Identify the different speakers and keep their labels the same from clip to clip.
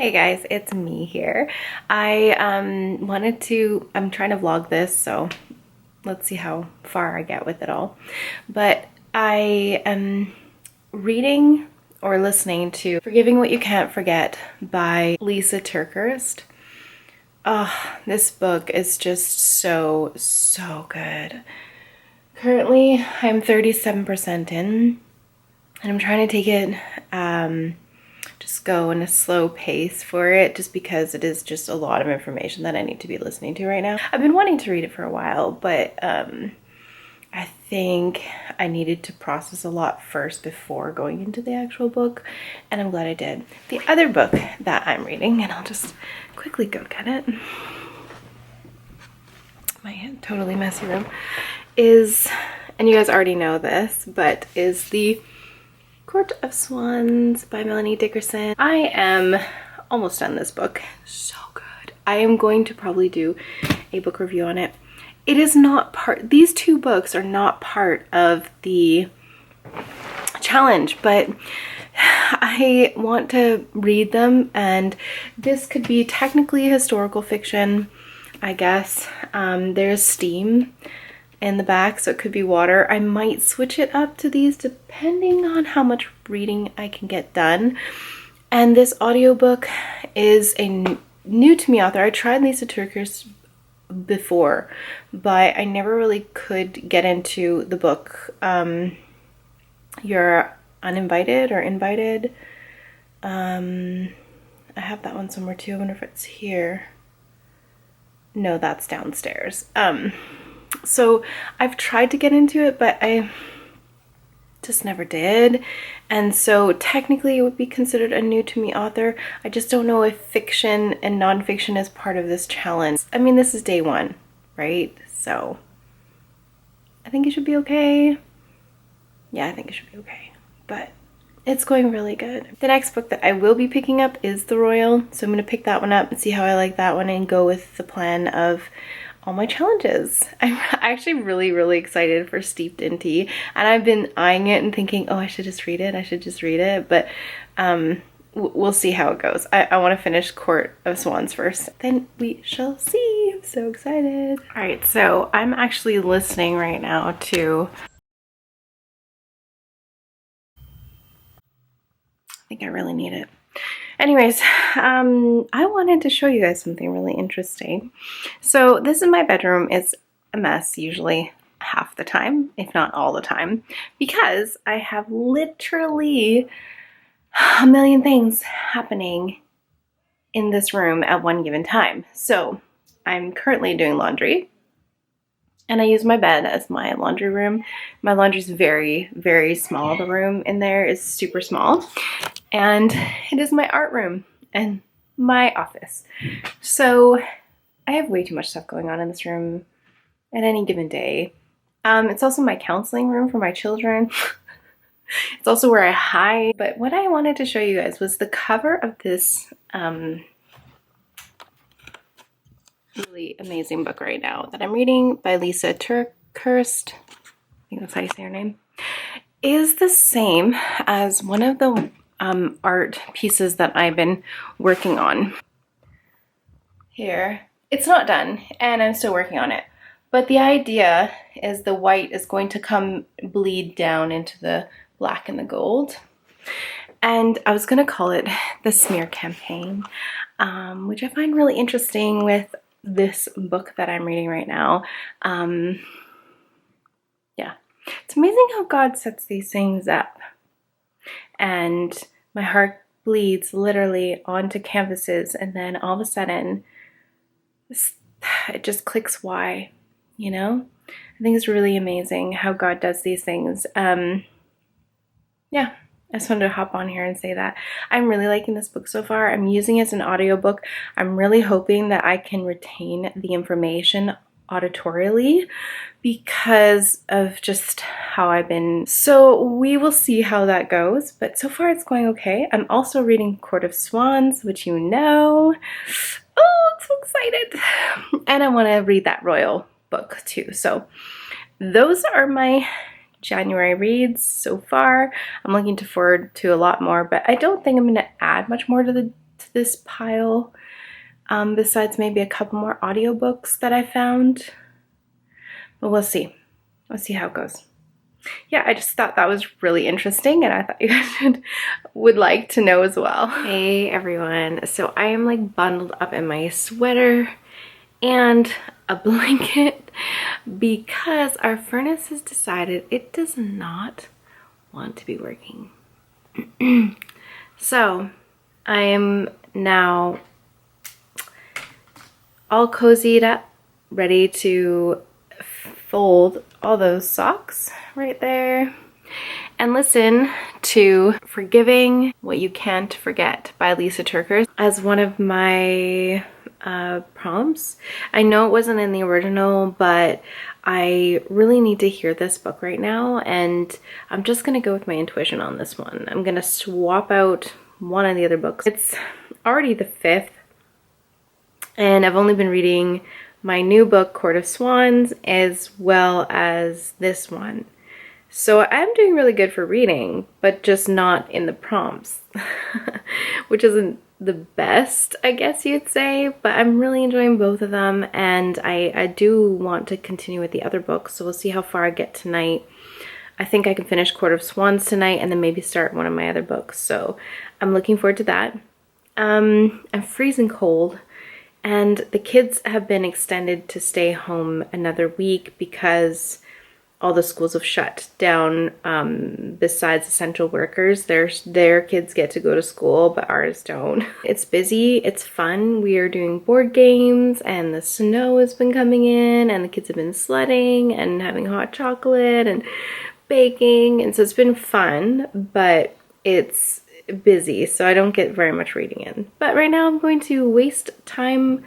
Speaker 1: Hey guys, it's me here. I'm trying to vlog this, so let's see how far I get with it all. But I am reading or listening to Forgiving What You Can't Forget by Lysa TerKeurst. Oh, this book is just so good. Currently, I'm 37% in, and I'm trying to take it just go in a slow pace for it, just because it is just a lot of information that I need to be listening to right now. I've been wanting to read it for a while, but I think I needed to process a lot first before going into the actual book, and I'm glad I did. The other book that I'm reading, and I'll just quickly go get it, my totally messy room, is, and you guys already know this, but is the Court of Swans by Melanie Dickerson. I am almost done this book. So good. I am going to probably do a book review on it. It is not part, these two books are not part of the challenge, but I want to read them, and this could be technically historical fiction, I guess. There's steam in the back, so it could be water. I might switch it up to these depending on how much reading I can get done. And this audiobook is a new to me author. I tried Lysa TerKeurst before, but I never really could get into the book. You're Uninvited or Invited. I have that one somewhere too. I wonder if it's here. No, that's downstairs. So I've tried to get into it, but I just never did. And so technically it would be considered a new to me author. I just don't know if fiction and nonfiction is part of this challenge. I mean, this is day one, right? So I think it should be okay. Yeah, I think it should be okay, but it's going really good. The next book that I will be picking up is The Royal. So I'm going to pick that one up and see how I like that one and go with the plan of all my challenges. I'm actually really excited for Steeped in Tea, and I've been eyeing it and thinking, oh, I should just read it, but we'll see how it goes. I want to finish Court of Swans first, then we shall see. I'm so excited. All right, so I'm actually listening right now to, I think I really need it. Anyways, I wanted to show you guys something really interesting. So this is my bedroom. It's a mess usually half the time, if not all the time, because I have literally a million things happening in this room at one given time. So I'm currently doing laundry, and I use my bed as my laundry room. My laundry's very small. The room in there is super small. And it is my art room and my office. So I have way too much stuff going on in this room at any given day. It's also my counseling room for my children. It's also where I hide. But what I wanted to show you guys was the cover of this really amazing book right now that I'm reading by Lysa TerKeurst. I think that's how you say her name. Is the same as one of the art pieces that I've been working on. Here, it's not done and I'm still working on it, but the idea is the white is going to bleed down into the black and the gold, and I was gonna call it the smear campaign, which I find really interesting with this book that I'm reading right now. Yeah, it's amazing how God sets these things up, and my heart bleeds literally onto canvases, and then all of a sudden it just clicks why, you know? I think it's really amazing how God does these things. Yeah, I just wanted to hop on here and say that. I'm really liking this book so far. I'm using it as an audiobook. I'm really hoping that I can retain the information auditorially because of just how I've been. So we will see how that goes, but so far it's going okay. I'm also reading Court of Swans, which you know. Oh, I'm so excited. And I want to read that Royal book too. So those are my January reads so far. I'm looking forward to a lot more, but I don't think I'm going to add much more to the to this pile, besides maybe a couple more audiobooks that I found. But we'll see. We'll see how it goes. Yeah, I just thought that was really interesting, and I thought you guys would like to know as well. Hey everyone, so I am like bundled up in my sweater and a blanket because our furnace has decided it does not want to be working. So I am now all cozied up, ready to fold all those socks right there and listen to Forgiving What You Can't Forget by Lisa Turker as one of my prompts. I know it wasn't in the original, but I really need to hear this book right now, and I'm just gonna go with my intuition on this one. I'm gonna swap out one of the other books. It's already the 5th, and I've only been reading my new book, Court of Swans, as well as this one. So I'm doing really good for reading, but just not in the prompts, which isn't the best, I guess you'd say, but I'm really enjoying both of them, and I do want to continue with the other books, so we'll see how far I get tonight. I think I can finish Court of Swans tonight and then maybe start one of my other books, so I'm looking forward to that. I'm freezing cold. And the kids have been extended to stay home another week because all the schools have shut down. Besides essential workers, their kids get to go to school, but ours don't. It's busy, it's fun. We are doing board games, and the snow has been coming in, and the kids have been sledding and having hot chocolate and baking, and so it's been fun, but it's busy, so I don't get very much reading in. But right now I'm going to waste time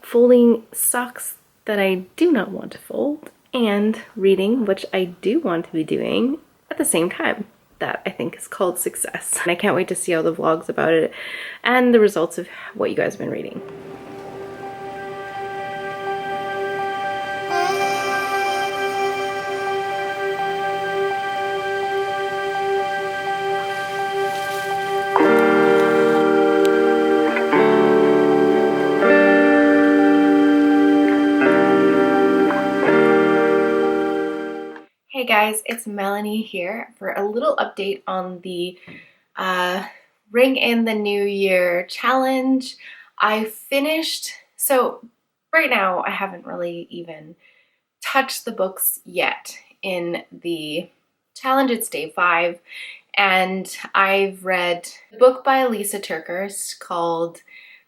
Speaker 1: folding socks that I do not want to fold and reading, which I do want to be doing at the same time. That I think is called success. And I can't wait to see all the vlogs about it and the results of what you guys have been reading. Hey guys, it's Melanie here for a little update on the Ring in the New Year challenge. I finished, so right now I haven't really even touched the books yet in the challenge. It's day 5, and I've read a book by Lisa Turker called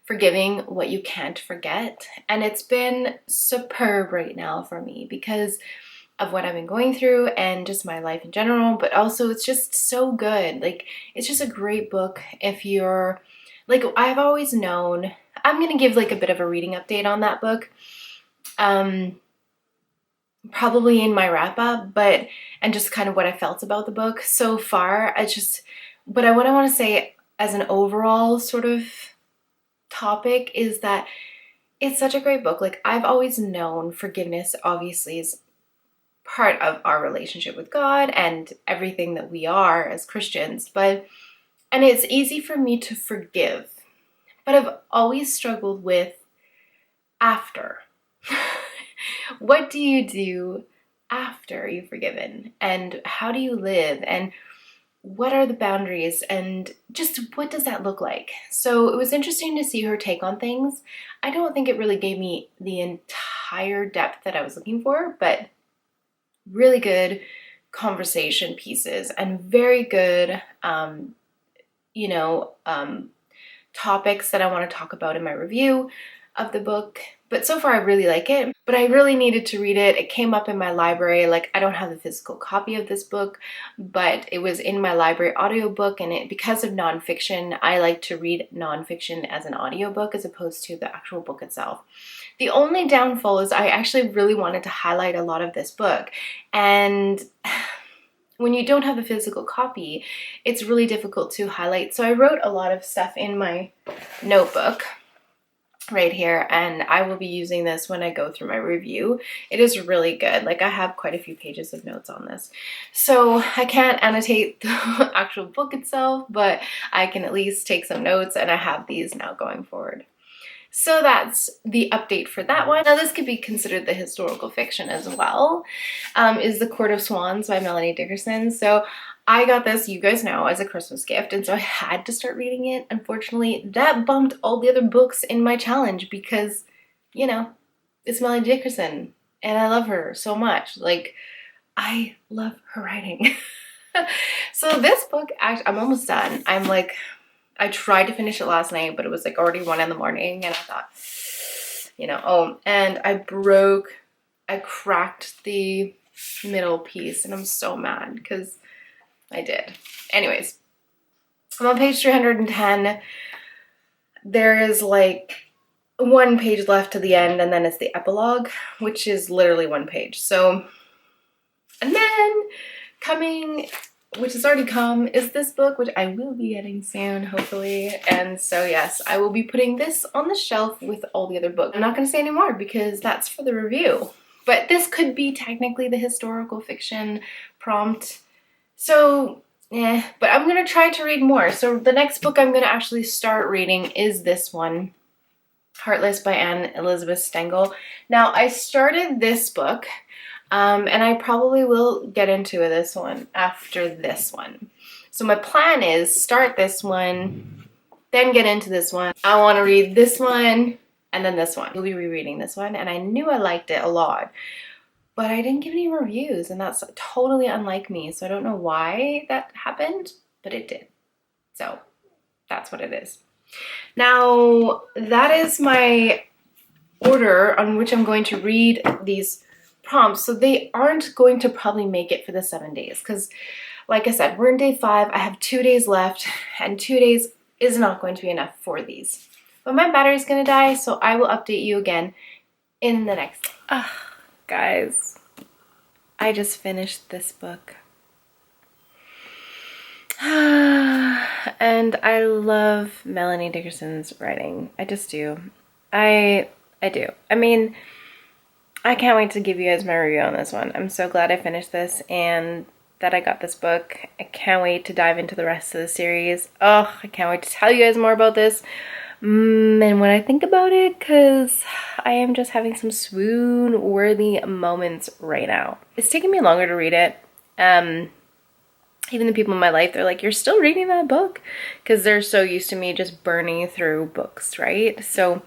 Speaker 1: Forgiving What You Can't Forget, and it's been superb right now for me because of what I've been going through and just my life in general, but also it's just so good. Like, it's just a great book if you're, like, I've always known, I'm gonna give like a bit of a reading update on that book, probably in my wrap up, but, and just kind of what I felt about the book so far. What I want to say as an overall sort of topic is that it's such a great book. Like, I've always known forgiveness obviously is part of our relationship with God and everything that we are as Christians, and it's easy for me to forgive, but I've always struggled with after. What do you do after you've forgiven, and how do you live, and what are the boundaries, and just what does that look like? So it was interesting to see her take on things. I don't think it really gave me the entire depth that I was looking for, but really good conversation pieces and very good, topics that I want to talk about in my review of the book. But so far I really like it, but I really needed to read it. It came up in my library. Like, I don't have the physical copy of this book, but it was in my library audiobook, and because of nonfiction, I like to read nonfiction as an audiobook as opposed to the actual book itself. The only downfall is I actually really wanted to highlight a lot of this book, and when you don't have a physical copy, it's really difficult to highlight. So I wrote a lot of stuff in my notebook, right here, and I will be using this when I go through my review. It is really good. Like, I have quite a few pages of notes on this, so I can't annotate the actual book itself, but I can at least take some notes, and I have these now going forward. So that's the update for that one. Now, this could be considered the historical fiction as well, is The Court of Swans by Melanie Dickerson. So I got this, you guys know, as a Christmas gift, and so I had to start reading it. Unfortunately, that bumped all the other books in my challenge because, you know, it's Melanie Dickerson, and I love her so much. Like, I love her writing. So this book, actually, I'm almost done. I tried to finish it last night, but it was like already 1 in the morning, and I thought, you know, oh, and I cracked the middle piece, and I'm so mad because I did. Anyways, I'm on page 310. There is like 1 page left to the end, and then it's the epilogue, which is literally 1 page. So, and then coming, which has already come, is this book, which I will be getting soon, hopefully. And so yes, I will be putting this on the shelf with all the other books. I'm not going to say any more because that's for the review. But this could be technically the historical fiction prompt. So, but I'm going to try to read more. So the next book I'm going to actually start reading is this one, Heartless by Anne Elizabeth Stengel. Now, I started this book, and I probably will get into this one after this one. So my plan is start this one, then get into this one. I want to read this one, and then this one. We'll be rereading this one, and I knew I liked it a lot, but I didn't give any reviews, and that's totally unlike me. So I don't know why that happened, but it did. So that's what it is. Now, that is my order on which I'm going to read these prompts. So they aren't going to probably make it for the 7 days because, like I said, we're in day 5. I have 2 days left, and 2 days is not going to be enough for these. But my battery's going to die, so I will update you again in the next day. Guys, I just finished this book. And I love Melanie Dickerson's writing. I just do. I do. I mean, I can't wait to give you guys my review on this one. I'm so glad I finished this and that I got this book. I can't wait to dive into the rest of the series. Oh, I can't wait to tell you guys more about this. And when I think about it, because I am just having some swoon-worthy moments right now. It's taking me longer to read it. Even the people in my life, they're like, you're still reading that book? Because they're so used to me just burning through books, right? So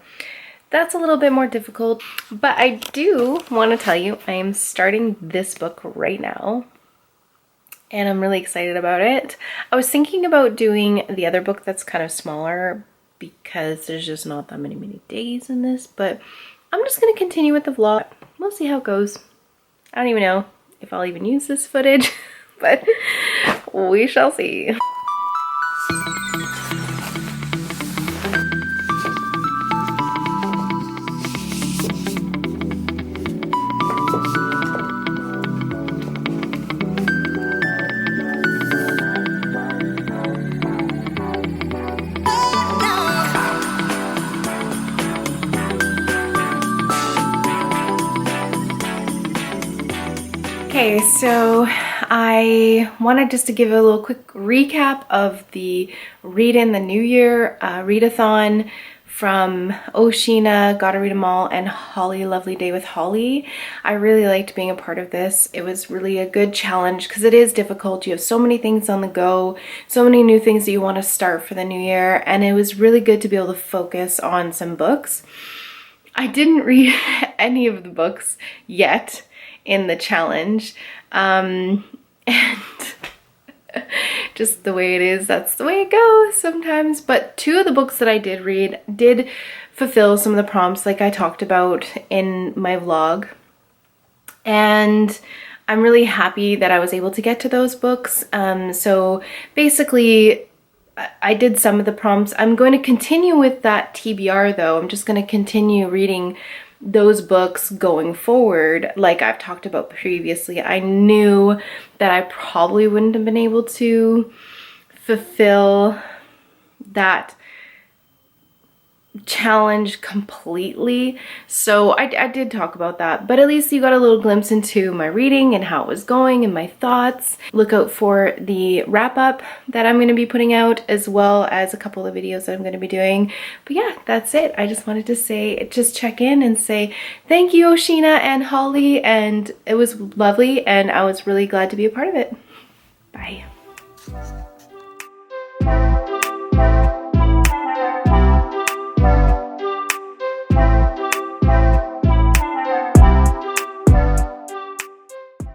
Speaker 1: that's a little bit more difficult. But I do want to tell you, I am starting this book right now. And I'm really excited about it. I was thinking about doing the other book that's kind of smaller because there's just not that many days in this. But I'm just going to continue with the vlog. We'll see how it goes. I don't even know if I'll even use this footage. But we shall see. Okay, so I wanted just to give a little quick recap of the Read in the New Year Read-A-Thon from Oceana, Gotta Read 'Em All, and Holly Lovely Day with Holly. I really liked being a part of this. It was really a good challenge because it is difficult. You have so many things on the go, so many new things that you want to start for the new year, and it was really good to be able to focus on some books. I didn't read any of the books yet in the challenge, and just the way it is, that's the way it goes sometimes. But 2 of the books that I did read did fulfill some of the prompts like I talked about in my vlog, and I'm really happy that I was able to get to those books. So basically I did some of the prompts. I'm going to continue with that TBR though. I'm just going to continue reading those books going forward. Like I've talked about previously, I knew that I probably wouldn't have been able to fulfill that challenge completely, so I did talk about that, but at least you got a little glimpse into my reading and how it was going and my thoughts. Look out for the wrap-up that I'm going to be putting out, as well as a couple of videos that I'm going to be doing. But yeah, that's it. I just wanted to say, just check in and say thank you, Oceana and Holly, and it was lovely and I was really glad to be a part of it.